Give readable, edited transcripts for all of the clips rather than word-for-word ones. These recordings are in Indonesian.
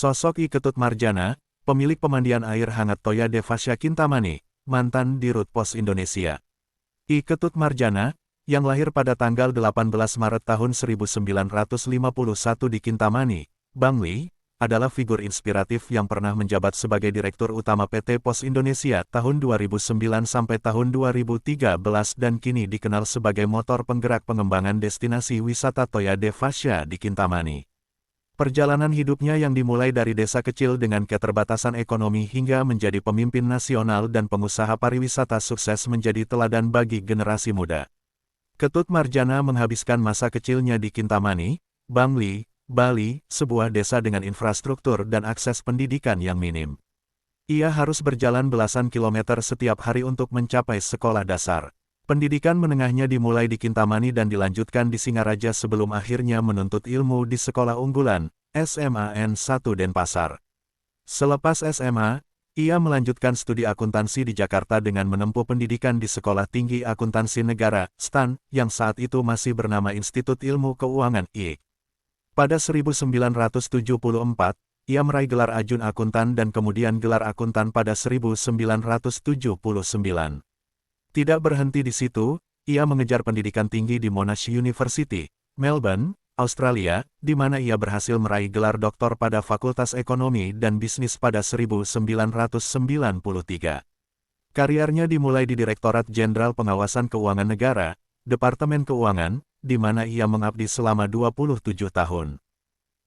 Sosok I Ketut Marjana, pemilik pemandian air hangat Toya Devasya Kintamani, mantan Dirut Pos Indonesia. I Ketut Marjana, yang lahir pada tanggal 18 Maret tahun 1951 di Kintamani, Bangli, adalah figur inspiratif yang pernah menjabat sebagai Direktur Utama PT Pos Indonesia tahun 2009 sampai tahun 2013 dan kini dikenal sebagai motor penggerak pengembangan destinasi wisata Toya Devasya di Kintamani. Perjalanan hidupnya yang dimulai dari desa kecil dengan keterbatasan ekonomi hingga menjadi pemimpin nasional dan pengusaha pariwisata sukses menjadi teladan bagi generasi muda. Ketut Marjana menghabiskan masa kecilnya di Kintamani, Bangli, Bali, sebuah desa dengan infrastruktur dan akses pendidikan yang minim. Ia harus berjalan belasan kilometer setiap hari untuk mencapai sekolah dasar. Pendidikan menengahnya dimulai di Kintamani dan dilanjutkan di Singaraja sebelum akhirnya menuntut ilmu di Sekolah Unggulan, SMA N1 Denpasar. Selepas SMA, ia melanjutkan studi akuntansi di Jakarta dengan menempuh pendidikan di Sekolah Tinggi Akuntansi Negara, STAN, yang saat itu masih bernama Institut Ilmu Keuangan, IIK. Pada 1974, ia meraih gelar Ajun Akuntan dan kemudian gelar Akuntan pada 1979. Tidak berhenti di situ, ia mengejar pendidikan tinggi di Monash University, Melbourne, Australia, di mana ia berhasil meraih gelar doktor pada Fakultas Ekonomi dan Bisnis pada 1993. Karirnya dimulai di Direktorat Jenderal Pengawasan Keuangan Negara, Departemen Keuangan, di mana ia mengabdi selama 27 tahun.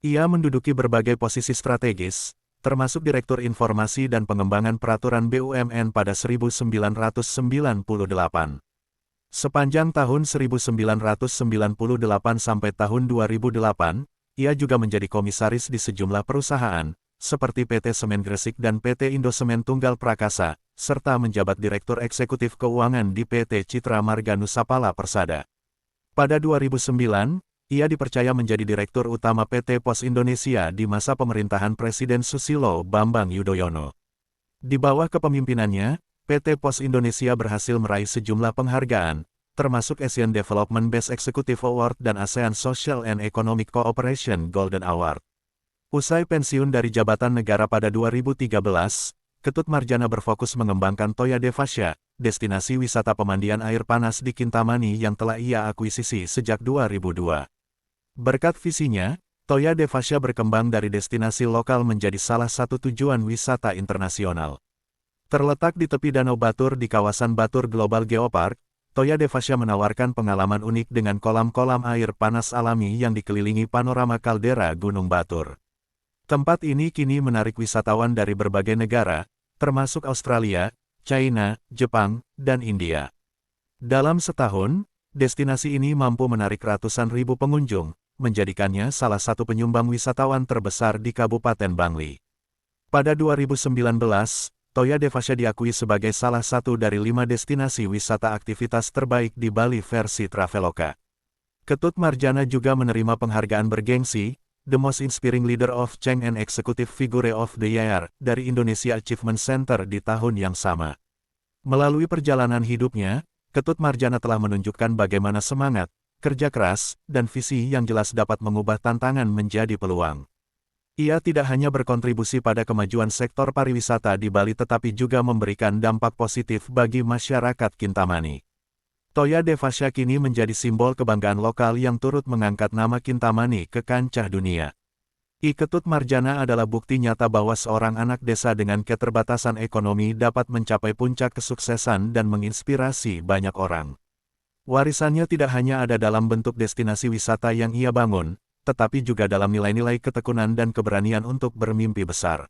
Ia menduduki berbagai posisi strategis, termasuk Direktur Informasi dan Pengembangan Peraturan BUMN pada 1998. Sepanjang tahun 1998 sampai tahun 2008, ia juga menjadi komisaris di sejumlah perusahaan, seperti PT Semen Gresik dan PT Indosemen Tunggal Prakasa, serta menjabat Direktur Eksekutif Keuangan di PT Citra Marga Nusapala Persada. Pada 2009, ia dipercaya menjadi Direktur Utama PT Pos Indonesia di masa pemerintahan Presiden Susilo Bambang Yudhoyono. Di bawah kepemimpinannya, PT Pos Indonesia berhasil meraih sejumlah penghargaan, termasuk Asian Development Best Executive Award dan ASEAN Social and Economic Cooperation Golden Award. Usai pensiun dari jabatan negara pada 2013, Ketut Marjana berfokus mengembangkan Toya Devasya, destinasi wisata pemandian air panas di Kintamani yang telah ia akuisisi sejak 2002. Berkat visinya, Toya Devasya berkembang dari destinasi lokal menjadi salah satu tujuan wisata internasional. Terletak di tepi Danau Batur di kawasan Batur Global Geopark, Toya Devasya menawarkan pengalaman unik dengan kolam-kolam air panas alami yang dikelilingi panorama kaldera Gunung Batur. Tempat ini kini menarik wisatawan dari berbagai negara, termasuk Australia, China, Jepang, dan India. Dalam setahun, destinasi ini mampu menarik ratusan ribu pengunjung, menjadikannya salah satu penyumbang wisatawan terbesar di Kabupaten Bangli. Pada 2019, Toya Devasya diakui sebagai salah satu dari 5 destinasi wisata aktivitas terbaik di Bali versi Traveloka. Ketut Marjana juga menerima penghargaan bergengsi, The Most Inspiring Leader of Change and Executive Figure of the Year, dari Indonesia Achievement Center di tahun yang sama. Melalui perjalanan hidupnya, Ketut Marjana telah menunjukkan bagaimana semangat, kerja keras, dan visi yang jelas dapat mengubah tantangan menjadi peluang. Ia tidak hanya berkontribusi pada kemajuan sektor pariwisata di Bali tetapi juga memberikan dampak positif bagi masyarakat Kintamani. Toya Devasya kini menjadi simbol kebanggaan lokal yang turut mengangkat nama Kintamani ke kancah dunia. I Ketut Marjana adalah bukti nyata bahwa seorang anak desa dengan keterbatasan ekonomi dapat mencapai puncak kesuksesan dan menginspirasi banyak orang. Warisannya tidak hanya ada dalam bentuk destinasi wisata yang ia bangun, tetapi juga dalam nilai-nilai ketekunan dan keberanian untuk bermimpi besar.